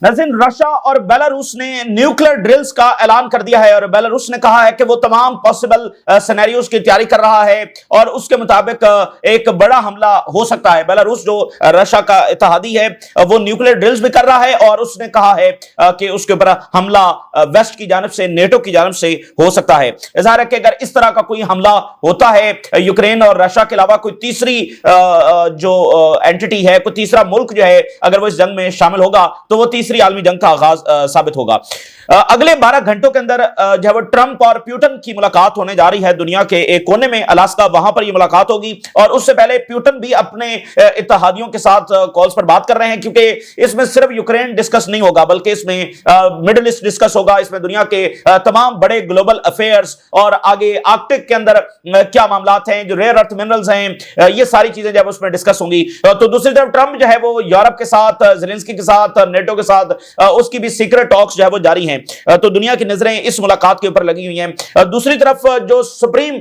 नाज़रीन, रशिया और बेलारूस ने न्यूक्लियर ड्रिल्स का ऐलान कर दिया है और बेलारूस ने कहा है कि वो तमाम पॉसिबल सिनेरियोज की तैयारी कर रहा है और उसके मुताबिक एक बड़ा हमला हो सकता है। बेलारूस जो रशिया का इत्तेहादी है वो न्यूक्लियर ड्रिल्स भी कर रहा है और उसने कहा है कि उसके ऊपर हमला वेस्ट की जानिब से, नेटो की जानिब से हो सकता है। ज़ाहिर है कि अगर इस तरह का कोई हमला होता है यूक्रेन और रशिया के अलावा कोई तीसरी जो एंटिटी है, कोई तीसरा मुल्क जो है, अगर वो इस जंग में शामिल होगा तो वो तीसरी आलमी जंग का आगाज साबित होगा। अगले 12 घंटों के अंदर जो है ट्रंप और पुतिन की मुलाकात होने जा रही है दुनिया के एक कोने में, अलास्का, वहां पर यह मुलाकात होगी। और उससे पहले पुतिन भी अपने इत्तेहादियों के साथ कॉल्स पर बात कर रहे हैं, क्योंकि इसमें सिर्फ यूक्रेन डिस्कस नहीं होगा बल्कि इसमें मिडिल ईस्ट डिस्कस होगा, इसमें दुनिया के तमाम बड़े ग्लोबल अफेयर्स और आगे आर्कटिक के अंदर क्या मामलात हैं, जो रेयर अर्थ मिनरल्स हैं, ये सारी चीजें जब उसमें डिस्कस होंगी। तो दूसरी तरफ ट्रंप जो है वो यूरोप के साथ, ज़ेलेंस्की के साथ, नेटो के साथ उसकी भी सीक्रेट टॉक्स जो है वो जारी हैं। तो दुनिया की नजरें इस मुलाकात के ऊपर लगी हुई हैं। दूसरी तरफ जो सुप्रीम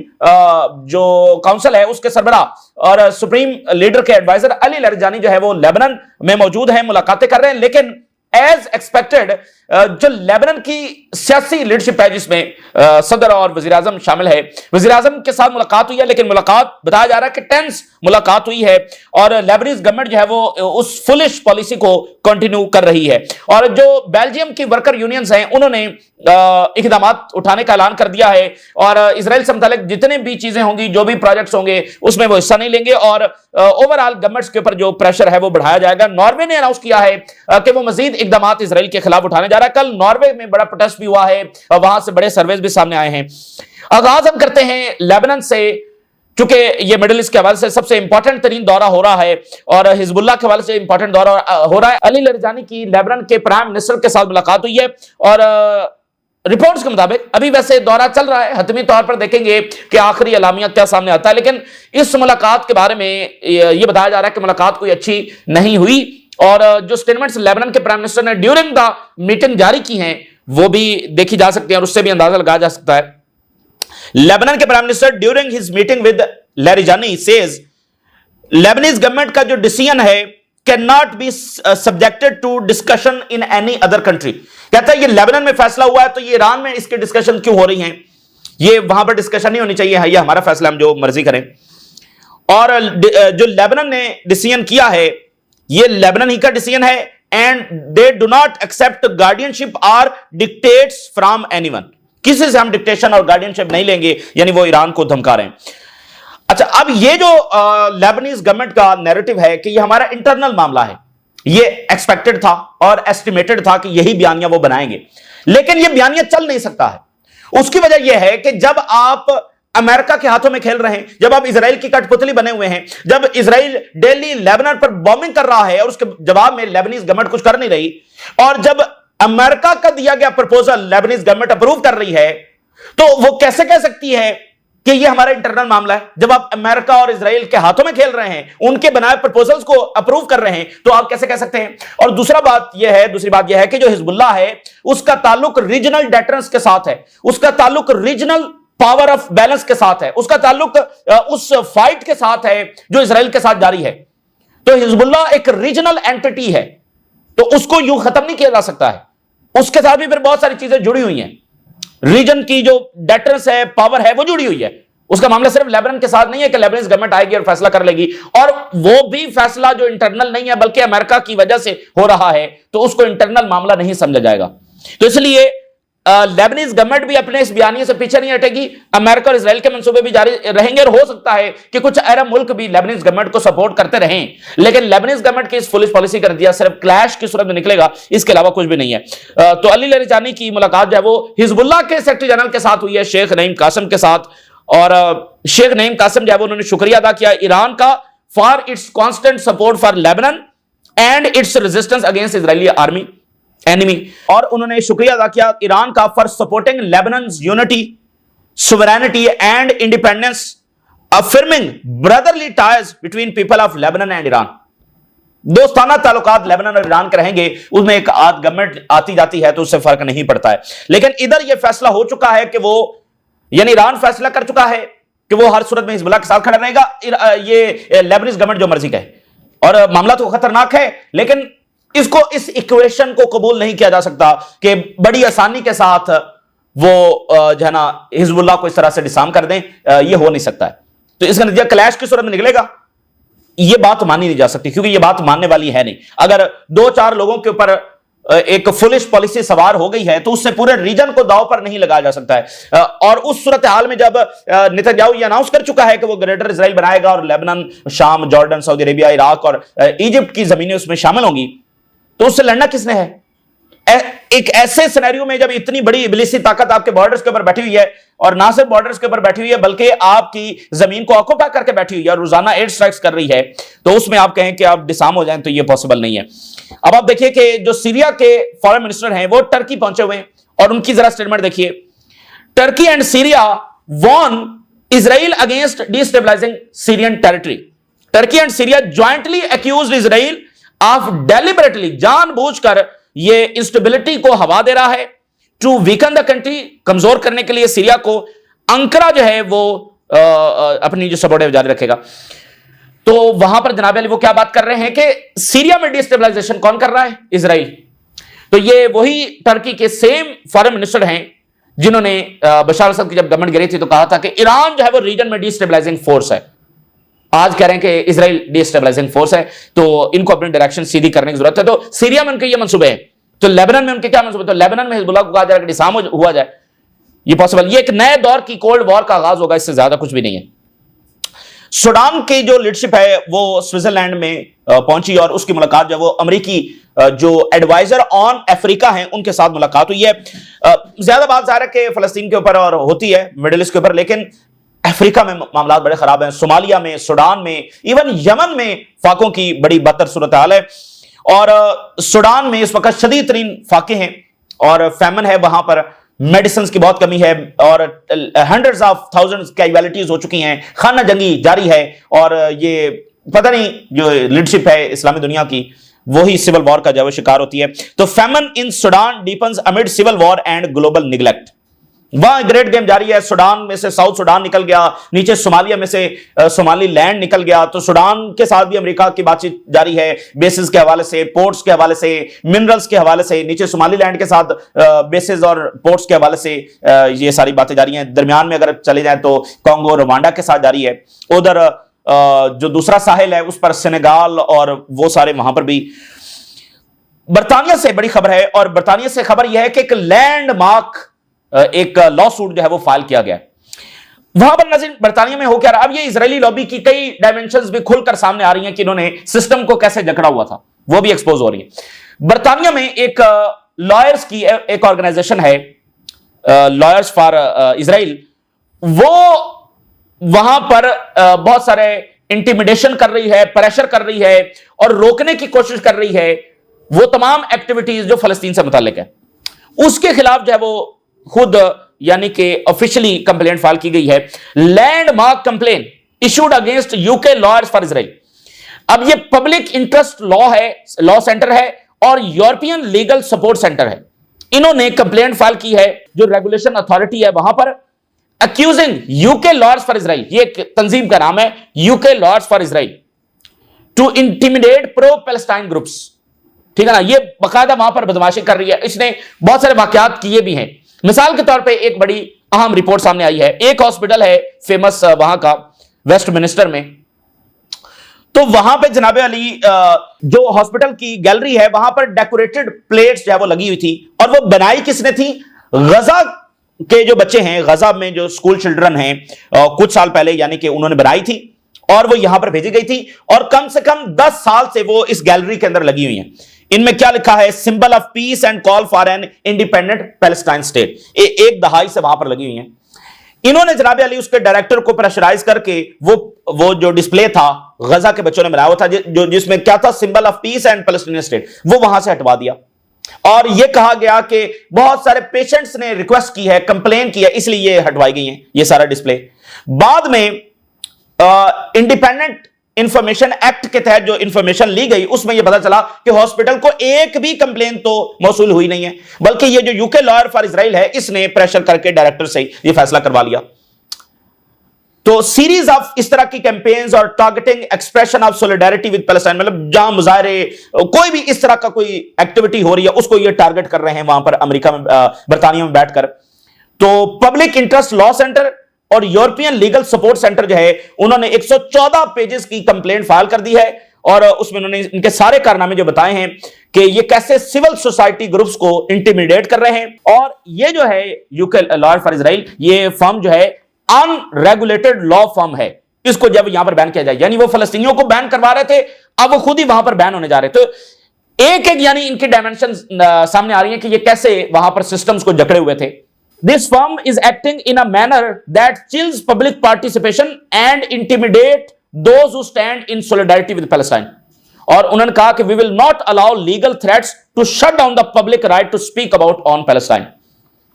जो काउंसिल है उसके सरबराह और सुप्रीम लीडर के एडवाइजर अली लरजानी जो है वो लेबनान में मौजूद हैं, मुलाकातें कर रहे हैं। लेकिन एज एक्सपेक्टेड जो लेबनान की सियासी लीडरशिप है जिसमें सदर और वजीर आजम शामिल है, वजीर आजम के साथ मुलाकात हुई है, लेकिन मुलाकात बताया जा रहा है कि टेंस मुलाकात हुई है और लेबनीज गवर्नमेंट जो है वो उस फुलिश पॉलिसी को कंटिन्यू कर रही है। और जो बेल्जियम की वर्कर यूनियंस हैं उन्होंने इकदाम उठाने का ऐलान कर दिया है और इसराइल से मुतालिक जितने भी चीजें होंगी, जो भी प्रोजेक्ट्स होंगे, उसमें वो हिस्सा नहीं लेंगे और ओवरऑल गवर्नमेंट्स के ऊपर जो प्रेशर है वो बढ़ाया जाएगा। नॉर्वे ने अनाउंस किया है कि वो मजीद इकदाम इसराइल के खिलाफ उठाने जा रहा है। कल नॉर्वे में बड़ा प्रोटेस्ट भी हुआ है और वहां से बड़े सर्वेज भी सामने आए हैं। आगाज हम करते हैं लेबनान से, चूंकि ये मिडिल ईस्ट के हवाले से सबसे इंपॉर्टेंट तरीन दौरा हो रहा है और हिजबुल्लाह के हवाले से इंपॉर्टेंट दौरा हो रहा है। अली लरजानी की लेबनान के प्राइम मिनिस्टर के साथ मुलाकात हुई है और रिपोर्ट्स के मुताबिक अभी वैसे दौरा चल रहा है, हतमी तौर पर देखेंगे कि आखिरी अलामिया क्या सामने आता है। लेकिन इस मुलाकात के बारे में यह बताया जा रहा है कि मुलाकात कोई अच्छी नहीं हुई और जो स्टेटमेंट्स लेबनान के प्राइम मिनिस्टर ने ड्यूरिंग द मीटिंग जारी की हैं वो भी देखी जा सकती है और उससे भी अंदाजा लगाया जा सकता है। लेबनान के prime minister during his meeting with Larijani says Lebanese government का जो डिसीजन है can not be subjected to discussion in any other country. कहता है ये लेबनान में फैसला हुआ है तो ये ईरान में इसके डिस्कशन क्यों हो रही हैं, ये वहां पर डिस्कशन नहीं होनी चाहिए, ये हमारा फैसला, हम जो मर्जी करें। और जो लेबनान ने डिसीजन किया है ये लेबनान ही का डिसीजन है and they do not accept guardianship और डिक्टेट्स फ्रॉम एनीवन। किसी से हम डिक्टेशन और गार्डियनशिप नहीं लेंगे, यानी वो ईरान को धमका रहे हैं। अच्छा, अब ये जो लेबनीज गवर्नमेंट का नैरेटिव है कि ये हमारा इंटरनल मामला है, ये एक्सपेक्टेड था और एस्टिमेटेड था कि यही बयानियां वो बनाएंगे, लेकिन ये बयानियां चल नहीं सकता है। उसकी वजह यह है कि जब आप अमेरिका के हाथों में खेल रहे हैं, जब आप इजराइल की कठपुतली बने हुए हैं, जब इजराइल डेली लेबनान पर बॉम्बिंग कर रहा है और उसके जवाब में लेबनीज गवर्नमेंट कुछ कर नहीं रही, और जब अमेरिका का दिया गया प्रपोजल लेबनीज गवर्नमेंट अप्रूव कर रही है, तो वो कैसे कह सकती है कि ये हमारा इंटरनल मामला है? जब आप अमेरिका और इजराइल के हाथों में खेल रहे हैं, उनके बनाए प्रपोजल्स को अप्रूव कर रहे हैं, तो आप कैसे कह सकते हैं? और दूसरी बात यह है कि जो हिजबुल्लाह है उसका ताल्लुक रीजनल डेटरेंस के साथ है, उसका ताल्लुक रीजनल पावर ऑफ बैलेंस के साथ है, उसका ताल्लुक उस फाइट के साथ है जो इजराइल के साथ जारी है। तो हिजबुल्लाह एक रीजनल एंटिटी है, तो उसको यूं खत्म नहीं किया जा सकता है। उसके साथ भी फिर बहुत सारी चीजें जुड़ी हुई हैं, रीजन की जो डेटरेंस है, पावर है, वो जुड़ी हुई है। उसका मामला सिर्फ लेबनान के साथ नहीं है कि लेबनान गवर्नमेंट आएगी और फैसला कर लेगी, और वो भी फैसला जो इंटरनल नहीं है बल्कि अमेरिका की वजह से हो रहा है, तो उसको इंटरनल मामला नहीं समझा जाएगा। तो इसलिए लेबनीज गवर्नमेंट भी अपने इस बयानिए से पीछे नहीं हटेगी, अमेरिका और इजराइल के मंसूबे भी जारी रहेंगे और हो सकता है कि कुछ अरब मुल्क भी लेबनीज गवर्नमेंट को सपोर्ट करते रहें, लेकिन लेबनीज गवर्नमेंट की इस पुलिस पॉलिसी का नतीजा सिर्फ क्लैश की सूरत में निकलेगा, इसके अलावा कुछ भी नहीं है। तो अली लरजानी की मुलाकात जो है वो हिजबुल्लाह के सेक्रेटरी जनरल के साथ हुई है, शेख नईम कासिम के साथ, और शेख नईम कासिम जो है वो उन्होंने शुक्रिया अदा किया ईरान का for its constant support for Lebanon and its resistance against Israeli army enemy, और उन्होंने शुक्रिया अदा किया ईरान का for supporting Lebanon's unity, sovereignty and independence, affirming brotherly ties between people of Lebanon and Iran. दोस्ताना ताल्लुकात Lebanon और Iran के रहेंगे, उसमें एक आध गवर्नमेंट आती जाती है तो उससे फर्क नहीं पड़ता है। लेकिन इधर यह फैसला हो चुका है कि वो, यानी ईरान फैसला कर चुका है कि वो हर सूरत में हिजबुल्लाह के साथ खड़ा रहेगा, ये लेबनीज गवर्नमेंट जो मर्जी कहे। और मामला तो खतरनाक है, लेकिन इसको, इस इक्वेशन को कबूल नहीं किया जा सकता कि बड़ी आसानी के साथ वो जो है ना हिजबुल्लाह को इस तरह से डिसाम कर दें। ये हो नहीं सकता है। तो इसका नतीजा क्लैश की सूरत में निकलेगा। ये बात मानी नहीं जा सकती, क्योंकि ये बात मानने वाली है नहीं। अगर 2-4 लोगों के ऊपर एक फुलिश पॉलिसी सवार हो गई है तो उससे पूरे रीजन को दांव पर नहीं लगाया जा सकता है। और उस सूरत हाल में जब नेतन्याहू ये अनाउंस कर चुका है कि वो ग्रेटर इजराइल बनाएगा और लेबनान, शाम, जॉर्डन, सऊदी अरेबिया, इराक और इजिप्ट की जमीनें उसमें शामिल होंगी, तो उससे लड़ना किसने है? एक ऐसे सिनेरियो में जब इतनी बड़ी इब्लिसी ताकत आपके बॉर्डर्स के ऊपर बैठी हुई है, और ना सिर्फ बॉर्डर्स के ऊपर बैठी हुई है बल्कि आपकी जमीन को ऑक्यूपाई करके बैठी हुई है और रोजाना एयर स्ट्राइक्स कर रही है, तो उसमें आप कहें कि आप डिसाम हो जाएं तो ये पॉसिबल नहीं है। अब आप देखिए कि जो सीरिया के फॉरेन मिनिस्टर हैं वो टर्की पहुंचे हुए हैं, और उनकी जरा स्टेटमेंट देखिए। Turkey and Syria warn Israel against destabilising Syrian territory. Turkey and Syria jointly accused Israel of deliberately, जानबूझकर ये इंस्टेबिलिटी को हवा दे रहा है, टू वीकन द कंट्री, कमजोर करने के लिए सीरिया को। अंकरा जो है वो अपनी जो सपोर्ट है जारी रखेगा। तो वहां पर जनाब अली वो क्या बात कर रहे हैं कि सीरिया में डिस्टेबलाइजेशन कौन कर रहा है? इजराइल। तो ये वही टर्की के सेम फॉरेन मिनिस्टर हैं जिन्होंने बशार अल-असद की जब गवर्नमेंट गिरी थी तो कहा था कि ईरान जो है वो रीजन में डिस्टेबलाइजिंग फोर्स है। आज कह रहे हैं कि इजराइल डिस्टेबलाइजिंग फोर्स है, तो इनको अपनी डायरेक्शन सीधी करने की जरूरत है। तो सीरिया में उनके ये मंसूबे हैं, तो लेबनान में उनके क्या मंसूबे? तो लेबनान में हिजबुल्लाह को कहा जा रहा है कि डिसाम हुआ जाए। ये पॉसिबल, ये एक नए दौर की कोल्ड वॉर का आगाज होगा, इससे ज्यादा कुछ भी नहीं है। सूडान की जो लीडरशिप है वो स्विट्जरलैंड में पहुंची और उसकी मुलाकात जो वो अमेरिकी जो एडवाइजर ऑन अफ्रीका हैं उनके साथ मुलाकात हुई है। ज्यादा बात ज़ाहिर है कि फलस्तीन के ऊपर और होती है, मिडिल ईस्ट के ऊपर, लेकिन अफ्रीका में मामला बड़े खराब हैं। सोमालिया में, सूडान में, इवन यमन में फाकों की बड़ी बदतर सूरत हाल है। और सूडान में इस वक्त शदीद तरीन फाके हैं और फैमन है, वहां पर मेडिसिन की बहुत कमी है और हंड्रेड्स ऑफ थाउजेंड्स कैजुअलिटीज हो चुकी हैं, खाना जंगी जारी है। और ये पता नहीं जो लीडरशिप है इस्लामी दुनिया की वही सिविल वॉर का जो शिकार होती है। तो famine in Sudan deepens amid civil war and global neglect. वहां ग्रेट गेम जारी है। सूडान में से साउथ सूडान निकल गया, नीचे सोमालिया में से सोमाली लैंड निकल गया। तो सूडान के साथ भी अमेरिका की बातचीत जारी है, बेसिस के हवाले से, पोर्ट्स के हवाले से, मिनरल्स के हवाले से। नीचे सोमाली लैंड के साथ बेसिस और पोर्ट्स के हवाले से ये सारी बातें जारी हैं। दरमियान में अगर चले जाए तो कांगो, रवांडा के साथ जारी है। उधर जो दूसरा साहिल है उस पर सेनेगाल और वो सारे, वहां पर भी। बरतानिया से बड़ी खबर है, और बरतानिया से खबर यह है कि एक लैंडमार्क एक लॉ सूट जो है वो फाइल किया गया। वहां पर नाज़रीन बरतानिया में हो क्या रहा, अब ये इजरायली लॉबी की कई डायमेंशंस भी खुलकर सामने आ रही हैं कि इन्होंने सिस्टम को कैसे जकड़ा हुआ था, वो भी एक्सपोज हो रही है। बरतानिया में एक लॉयर्स की एक ऑर्गेनाइजेशन है, लॉयर्स फॉर इजराइल, वो वहां पर बहुत सारे इंटिमिडेशन कर रही है, प्रेशर कर रही है और रोकने की कोशिश कर रही है वो तमाम एक्टिविटीज जो फलस्तीन से मुताल्लिक है। उसके खिलाफ जो है वो खुद यानी कि ऑफिशियली कंप्लेंट फाइल की गई है, landmark complaint issued against UK lawyers for Israel. अब ये पब्लिक इंटरेस्ट लॉ है, लॉ सेंटर है और यूरोपियन लीगल सपोर्ट सेंटर है। इन्होंने कंप्लेंट फाइल की है जो रेगुलेशन अथॉरिटी है वहां पर, accusing UK lawyers for Israel, ये एक तंजीम का नाम है UK lawyers for Israel, to intimidate pro Palestine groups. ठीक है ना, ये बाकायदा वहां पर बदमाशी कर रही है। इसने बहुत सारे वाकयात किए भी हैं। मिसाल के तौर पे एक बड़ी अहम रिपोर्ट सामने आई है, एक हॉस्पिटल है फेमस वहां का वेस्ट मिनिस्टर में, तो वहां पे जनाबे अली जो हॉस्पिटल की गैलरी है वहां पर डेकोरेटेड प्लेट्स जो है वो लगी हुई थी, और वो बनाई किसने थी? गजा के जो बच्चे हैं, गजा में जो स्कूल चिल्ड्रन हैं, कुछ साल पहले यानी कि उन्होंने बनाई थी और वो यहां पर भेजी गई थी, और कम से कम 10 साल से वो इस गैलरी के अंदर लगी हुई हैं। इनमें क्या लिखा है? Symbol of peace and call for an independent Palestine state. एक दहाई से वहां पर लगी हुई हैं। इन्होंने जनाब अली उसके डायरेक्टर को प्रेशराइज करके वो जो डिस्प्ले था गजा के बच्चों ने बनाया हुआ था, जो जिसमें क्या था? Symbol of peace and Palestine state, वो वहां से हटवा दिया। और यह कहा गया कि बहुत सारे पेशेंट्स ने रिक्वेस्ट की है, कंप्लेन की है, इसलिए ये हटवाई गई है ये सारा डिस्प्ले। बाद में इंडिपेंडेंट इंफॉर्मेशन एक्ट के तहत जो इंफॉर्मेशन ली गई उसमें यह पता चला कि हॉस्पिटल को एक भी कंप्लेन तो मौसूल हुई नहीं है, बल्कि ये जो यूके लॉयर फॉर इजराइल है इसने प्रेशर करके डायरेक्टर से यह फैसला करवा लिया। तो सीरीज ऑफ इस तरह की कैंपेन्स और targeting expression of solidarity with Palestine, मतलब जहां मुजाहरे कोई भी इस तरह का कोई एक्टिविटी हो रही है उसको ये टारगेट कर रहे हैं वहां पर अमेरिका में, बरतानिया में बैठकर। तो पब्लिक इंटरेस्ट लॉ सेंटर और यूरोपियन लीगल सपोर्ट सेंटर जो है उन्होंने 114 पेजेस की कंप्लेंट फाइल कर दी है और उसमें उन्होंने इनके सारे कारनामे जो बताए हैं कि ये कैसे सिविल सोसाइटी ग्रुप्स को इंटिमिडेट कर रहे हैं। और ये जो है यूके लॉ फॉर इजराइल, ये फर्म जो है अनरेगुलेटेड लॉ फर्म है, इसको जब यहां पर बैन किया जाए, यानी वो फलस्तीनियों को बैन करवा रहे थे, अब वो खुद ही वहां पर बैन होने जा रहे। तो एक एक यानी इनकी डायमेंशन सामने आ रही है कि ये कैसे वहां पर सिस्टम्स को जकड़े हुए थे। This firm is acting in a manner that chills public participation and intimidate those who stand in solidarity with Palestine. और उन्होंने कहा कि we will not allow legal threats to shut down the public right to speak about on Palestine.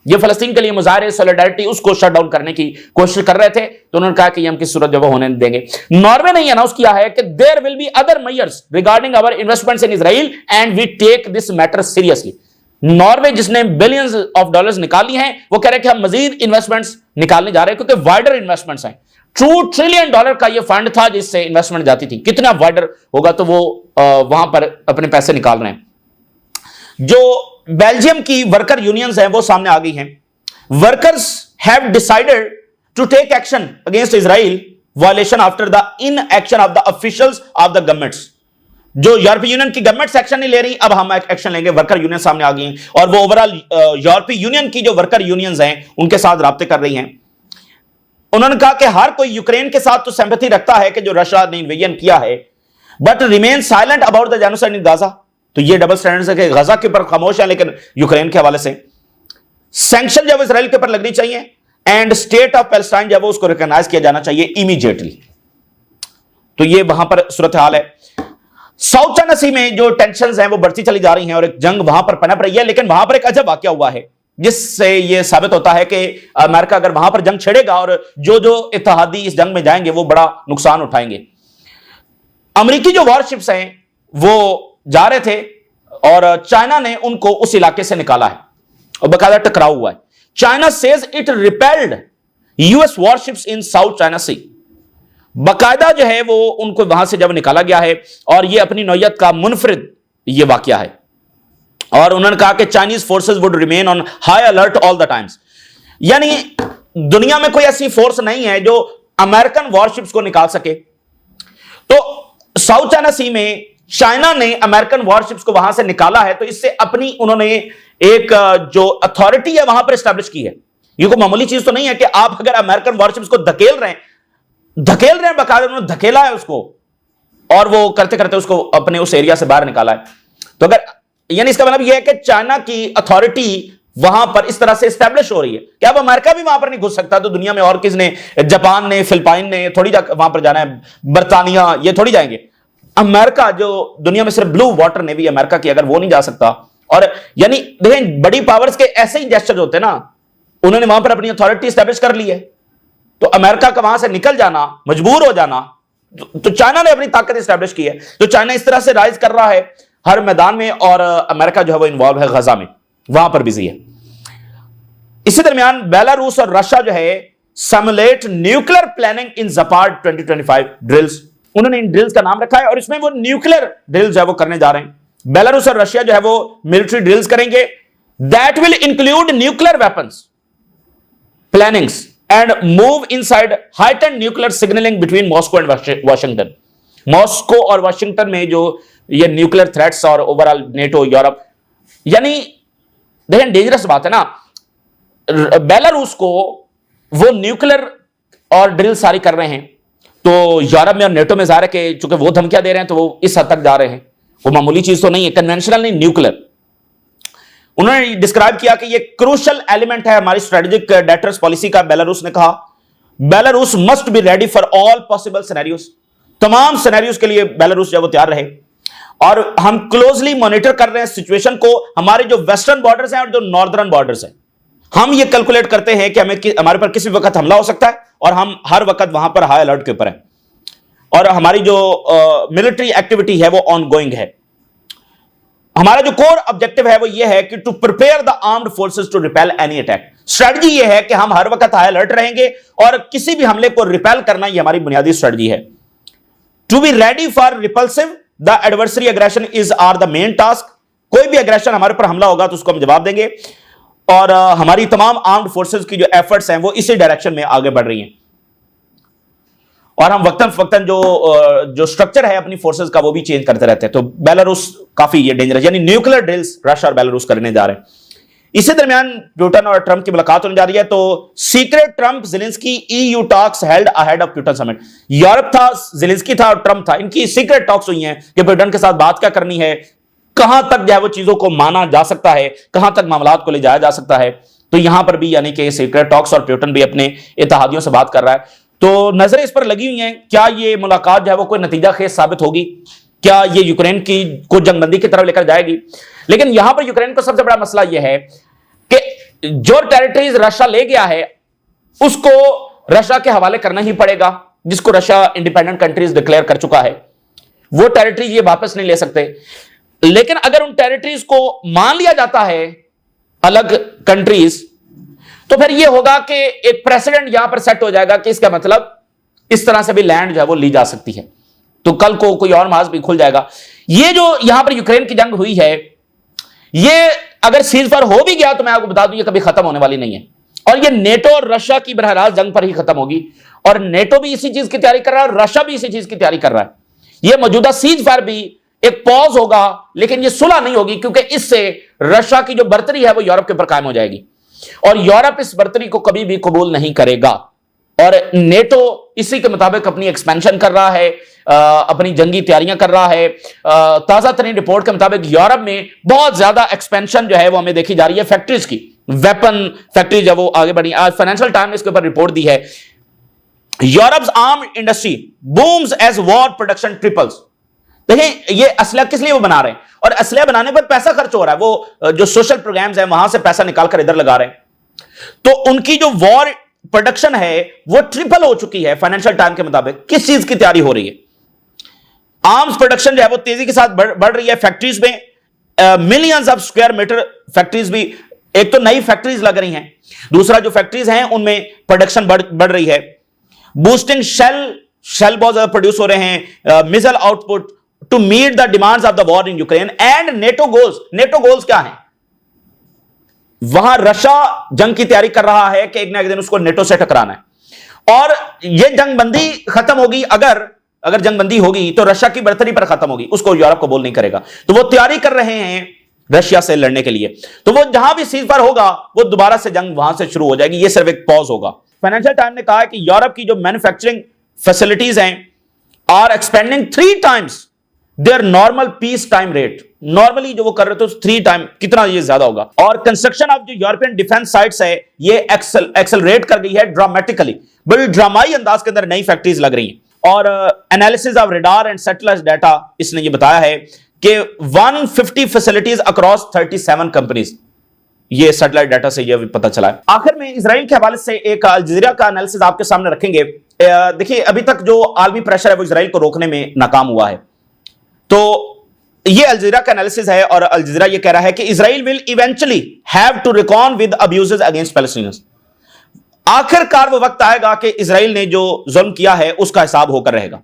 ये फलस्तीन के लिए मुजाहरे solidarity उसको शट डाउन करने की कोशिश कर रहे थे, तो उन्होंने कहा कि हम किस सूरत जब होने देंगे। नॉर्वे ने अनाउंस किया है कि there will be other measures regarding our investments in Israel and we take this matter seriously. Norway जिसने बिलियंस ऑफ डॉलर्स निकाली हैं, वो कह रहे हैं कि हम मजीद इन्वेस्टमेंट्स निकालने जा रहे हैं क्योंकि वाइडर इन्वेस्टमेंट्स हैं। $2 ट्रिलियन का ये फंड था जिससे इन्वेस्टमेंट जाती थी, कितना वाइडर होगा, तो वो वहां पर अपने पैसे निकाल रहे हैं। जो बेल्जियम की वर्कर यूनियंस हैं वो सामने आ गई हैं। Workers have decided to take action against Israel violation after the inaction of the officials of the governments. जो यूरोपीय यूनियन की गवर्नमेंट एक्शन नहीं ले रही, अब हम एक्शन लेंगे। वर्कर यूनियन सामने आ गई हैं और वो ओवरऑल यूरोपीय यूनियन की जो वर्कर यूनियंस हैं उनके साथ राब्ते कर रही हैं। उन्होंने कहा कि हर कोई यूक्रेन के साथ तो सिंपैथी रखता है कि जो रशिया ने इन्वेजन किया है, but remain silent about the genocide in Gaza. तो ये डबल स्टैंडर्ड्स है कि गाजा के ऊपर खामोश है लेकिन यूक्रेन के हवाले से सैंक्शन जब इसराइल के ऊपर लगनी चाहिए एंड स्टेट ऑफ पैलेस्टाइन जब उसको रिकॉग्नाइज किया जाना चाहिए इमीडिएटली। तो ये वहां पर सूरत हाल है। साउथ चाइना सी में जो टेंशंस हैं वो बढ़ती चली जा रही हैं और एक जंग वहां पर पनप रही है। लेकिन वहां पर एक अजब वाकया हुआ है जिससे यह साबित होता है कि अमेरिका अगर वहां पर जंग छेड़ेगा और जो जो इत्तेहादी इस जंग में जाएंगे वो बड़ा नुकसान उठाएंगे। अमेरिकी जो वॉरशिप्स हैं वो जा रहे थे और चाइना ने उनको उस इलाके से निकाला है और बकायदा टकराव हुआ है। China says it repelled US warships in South China Sea. बकायदा जो है वो उनको वहां से जब निकाला गया है और ये अपनी नौयत का मुनफरिद ये वाकया है। और उन्होंने कहा कि Chinese forces would remain on high alert all the times. यानी दुनिया में कोई ऐसी फोर्स नहीं है जो अमेरिकन वॉरशिप्स को निकाल सके। तो साउथ चाइना सी में चाइना ने अमेरिकन वॉरशिप्स को वहां से निकाला है, तो इससे अपनी उन्होंने एक जो अथॉरिटी है वहां पर स्टैब्लिश की है। ये कोई मामूली चीज तो नहीं है कि आप अगर अमेरिकन वॉरशिप्स को धकेल रहे हैं, बकायदा उन्होंने धकेला है उसको और वो करते करते उसको अपने उस एरिया से बाहर निकाला है। तो अगर यानी इसका मतलब यह है कि चाइना की अथॉरिटी वहां पर इस तरह से स्टैब्लिश हो रही है कि अब अमेरिका भी वहां पर नहीं घुस सकता। तो दुनिया में और किसने, जापान ने, फिलिपाइन ने थोड़ी वहां पर जाना है, बर्तानिया ये थोड़ी जाएंगे। अमेरिका जो दुनिया में सिर्फ ब्लू वाटर नेवी अमेरिका की, अगर वो नहीं जा सकता। और यानी देखें बड़ी पावर्स के ऐसे ही जेस्चर होते हैं ना, उन्होंने वहां पर अपनी अथॉरिटी स्टैब्लिश कर ली है, तो अमेरिका का वहां से निकल जाना, मजबूर हो जाना, तो चाइना ने अपनी ताकत स्टैब्लिश की है। तो चाइना इस तरह से राइज कर रहा है हर मैदान में और अमेरिका जो है वो इन्वॉल्व है गजा में, वहां पर बिजी है। इसी दरमियान बेलारूस और रशिया जो है simulate nuclear planning in Zapad 2025 drills. उन्होंने इन ड्रिल्स का नाम रखा है और इसमें वो न्यूक्लियर ड्रिल्स जो है वो करने जा रहे हैं। बेलारूस और रशिया जो है वो मिलिट्री ड्रिल्स करेंगे that will include nuclear weapons plannings and move inside heightened nuclear signalling between Moscow and Washington. Moscow और वाशिंगटन में जो ये न्यूक्लियर थ्रेट्स और ओवरऑल नेटो यूरोप, यानी देखें डेंजरस बात है ना। बेलारूस को वो न्यूक्लियर और ड्रिल सारी कर रहे हैं, तो यूरोप में और नेटो में जा रहे कि चूंकि वो धमकियां दे रहे हैं तो वो इस हद तक जा रहे हैं। वो मामूली चीज तो नहीं है, कन्वेंशनल नहीं, न्यूक्लियर। उन्होंने डिस्क्राइब किया कि ये क्रूशियल एलिमेंट है हमारी स्ट्रेटेजिक डेटर्स पॉलिसी का। बेलारूस ने कहा Belarus must be ready for all possible scenarios. तमाम सिनेरियोस के लिए बेलारूस जो वो तैयार रहे। और हम क्लोजली मॉनिटर कर रहे हैं सिचुएशन को। हमारे जो वेस्टर्न बॉर्डर्स हैं और जो नॉर्दर्न बॉर्डर्स हैं, हम ये कैलकुलेट करते हैं कि हमारे पर किसी वक्त हमला हो सकता है और हम हर वक्त वहां पर हाई अलर्ट के ऊपर हैं। और हमारी जो मिलिट्री एक्टिविटी है वो ऑन गोइंग है। हमारा जो कोर ऑब्जेक्टिव है वो ये है कि to prepare the armed forces to repel any attack. Strategy ये है कि हम हर वक्त हाई अलर्ट रहेंगे और किसी भी हमले को रिपेल करना ये हमारी बुनियादी स्ट्रेटजी है। To be ready for repulsive the adversary aggression is are the main task. कोई भी एग्रेशन हमारे ऊपर हमला होगा तो उसको हम जवाब देंगे और हमारी तमाम आर्म्ड फोर्सेस की जो एफर्ट्स हैं वो इसी डायरेक्शन में आगे बढ़ रही हैं और हम वक्तन फक्तन जो स्ट्रक्चर है अपनी फोर्सेस का वो भी चेंज करते रहते हैं। तो बेलारूस काफी ये डेंजरस, यानी न्यूक्लियर ड्रिल्स रशिया और बेलारूस करने जा रहे हैं। इसी दरमियान पुतिन और ट्रंप की मुलाकात होने जा रही है। तो secret Trump Zelensky EU talks held ahead of Putin summit. Europe था, ज़ेलेंस्की था और ट्रंप था, इनकी सीक्रेट टॉक्स हुई हैं कि पुतिन के साथ बात क्या करनी है, कहां तक जो है वो चीजों को माना जा सकता है, कहां तक मामलात को ले जाया जा सकता है। तो यहां पर भी यानी कि सीक्रेट टॉक्स और पुतिन भी अपने इत्तेहादियों से बात कर रहा है। तो नजरें इस पर लगी हुई हैं, क्या ये मुलाकात जो है वो कोई नतीजा खेज साबित होगी, क्या ये यूक्रेन की को जंगबंदी की तरफ लेकर जाएगी। लेकिन यहां पर यूक्रेन को सबसे बड़ा मसला यह है कि जो टेरिटरीज रशिया ले गया है उसको रशिया के हवाले करना ही पड़ेगा, जिसको रशिया इंडिपेंडेंट कंट्रीज डिक्लेयर कर चुका है। वो टेरिटरीज ये वापस नहीं ले सकते। लेकिन अगर उन टेरिटरीज को मान लिया जाता है अलग कंट्रीज, तो फिर यह होगा कि एक प्रेसिडेंट यहां पर सेट हो जाएगा कि इसका मतलब इस तरह से भी लैंड जो है वो ली जा सकती है। तो कल को कोई और मार्ग भी खुल जाएगा। ये जो यहां पर यूक्रेन की जंग हुई है, ये अगर सीज फायर हो भी गया तो मैं आपको बता दूं ये कभी खत्म होने वाली नहीं है और ये नेटो और रशिया की बहरहाल जंग पर ही खत्म होगी। और नेटो भी इसी चीज की तैयारी कर रहा है, रशिया भी इसी चीज की तैयारी कर रहा है। ये मौजूदा सीज फायर भी एक पॉज होगा, लेकिन ये सुलह नहीं होगी, क्योंकि इससे रशिया की जो बर्तरी है वो यूरोप के ऊपर कायम हो जाएगी और यूरोप इस बर्तरी को कभी भी कबूल नहीं करेगा। और नेटो इसी के मुताबिक अपनी एक्सपेंशन कर रहा है, अपनी जंगी तैयारियां कर रहा है। ताजा तरीन रिपोर्ट के मुताबिक यूरोप में बहुत ज्यादा एक्सपेंशन जो है वो हमें देखी जा रही है फैक्ट्रीज की, वेपन फैक्ट्री जो वो आगे बढ़ी। आज फाइनेंशियल टाइम ने इसके ऊपर रिपोर्ट दी है, Europe's armed industry booms as war production triples. देखिए ये असला किस लिए वो बना रहे हैं और असला बनाने पर पैसा खर्च हो रहा है, वो जो सोशल प्रोग्राम्स हैं वहां से पैसा निकाल कर इधर लगा रहे हैं। तो उनकी जो वॉर प्रोडक्शन है वो ट्रिपल हो चुकी है फाइनेंशियल टाइम के मुताबिक। किस चीज की तैयारी हो रही है? आर्म्स प्रोडक्शन जो है वो तेजी के साथ बढ़ रही है। फैक्ट्रीज में millions of square metre factories भी, एक तो नई फैक्ट्रीज लग रही हैं, दूसरा जो फैक्ट्रीज हैं उनमें प्रोडक्शन बढ़ रही है। बूस्टिंग शेल बहुत ज्यादा प्रोड्यूस हो रहे हैं, missile output to meet the demands of the war in Ukraine and NATO goals. NATO goals क्या है? वहां रशिया जंग की तैयारी कर रहा है कि एक ना एक दिन उसको नेटो से टकराना है और यह जंगबंदी खत्म होगी। अगर जंगबंदी होगी तो रशिया की बर्तरी पर खत्म होगी, उसको यूरोप कबूल नहीं करेगा। तो वो तैयारी कर रहे हैं रशिया से लड़ने के लिए। तो वो जहां भी सीज फायर होगा वो दोबारा से जंग वहां से शुरू हो जाएगी। ये सिर्फ एक पॉज होगा। फाइनेंशियल टाइम ने कहा है कि यूरोप की जो मैन्युफैक्चरिंग फैसिलिटीज हैं are expanding 3 times their normal peace time rate. Normally जो वो कर रहे थे 3 टाइम, कितना ये ज्यादा होगा। और कंस्ट्रक्शन ऑफ जो यूरोपियन डिफेंस साइट्स है ये एक्सेलरेट कर गई है ड्रामेटिकली। बड़ी ड्रामाई अंदाज के अंदर नई फैक्ट्रीज लग रही हैं। और analysis of radar and satellite data इसने ये बताया है कि 150 फैसिलिटीज अक्रॉस 37 कंपनीज, ये सैटेलाइट डाटा से ये पता चला है। आखिर में इजराइल के हवाले से एक अल जज़ीरा का एनालिसिस आपके सामने रखेंगे। देखिए अभी तक जो आलमी प्रेशर है वो इजराइल को रोकने में नाकाम हुआ है। तो ये अल जज़ीरा का एनालिसिस है और अल जज़ीरा ये कह रहा है कि Israel will eventually have to reckon with abuses against Palestinians. आखिरकार वो वक्त आएगा कि इजराइल ने जो जुल्म किया है उसका हिसाब होकर रहेगा।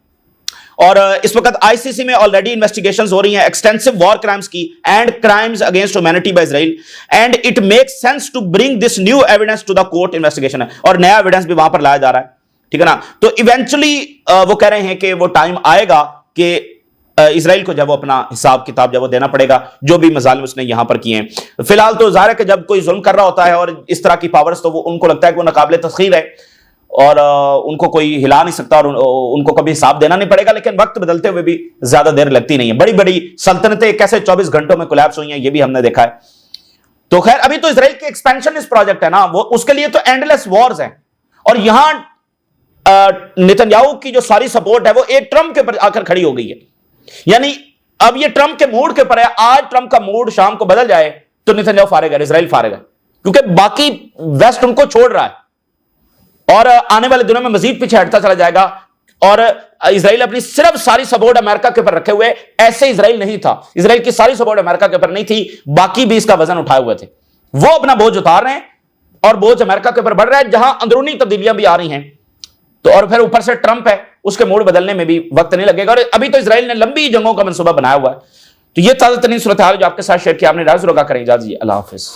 और इस वक्त आईसीसी में ऑलरेडी इन्वेस्टिगेशंस हो रही हैं एक्सटेंसिव वॉर क्राइम्स की and crimes against humanity by Israel and it makes sense to bring this new evidence to the court investigation है और नया एविडेंस भी वहां पर लाया जा रहा है। ठीक है ना? तो इवेंचुअली वो कह रहे हैं कि वो टाइम आएगा कि इजराइल को जब वो अपना हिसाब किताब जब वो देना पड़ेगा जो भी मजालिम उसने यहां पर किए हैं। फिलहाल तो जाहिर है कि जब कोई जुल्म कर रहा होता है और इस तरह की पावर्स, तो वो उनको लगता है कि वो नाकाबिले तस्खीर है और उनको कोई हिला नहीं सकता और उनको कभी हिसाब देना नहीं पड़ेगा। लेकिन वक्त बदलते हुए भी ज्यादा देर लगती नहीं है। बड़ी बड़ी सल्तनतें कैसे 24 घंटों में कोलैप्स हुई हैं ये भी हमने देखा है। तो खैर अभी तो इजराइल की एक्सपेंशन इस प्रोजेक्ट है ना, वो उसके लिए तो एंडलेस वॉर्स हैं और यहां नेतन्याहू की जो सारी सपोर्ट है वो एक ट्रंप के ऊपर आकर खड़ी हो गई है। यानी अब ये ट्रंप के मूड के ऊपर है। आज ट्रंप का मूड शाम को बदल जाए तो नेतन्याहू फारेगा, इजराइल फारेगा, क्योंकि बाकी वेस्ट उनको छोड़ रहा है और आने वाले दिनों में मजीद पीछे हटता चला जाएगा। और इसराइल अपनी सिर्फ सारी सपोर्ट अमेरिका के ऊपर रखे हुए, ऐसे इसराइल नहीं था। इसराइल की सारी सपोर्ट अमेरिका के ऊपर नहीं थी, बाकी भी इसका वजन उठाए हुए थे। वो अपना बोझ उतार रहे हैं और बोझ अमेरिका के ऊपर बढ़ रहा है, जहां अंदरूनी तब्दीलियां भी आ रही हैं। तो और फिर ऊपर से ट्रंप है, उसके मूड बदलने में भी वक्त नहीं लगेगा। और अभी तो इसराइल ने लंबी जंगों का मंसूबा बनाया हुआ है। तो ये ताजा तरीन सूरत हाल जो आपके साथ शेयर किया, आपने राज रोका करें। इजाजत, अल्लाह हाफिज।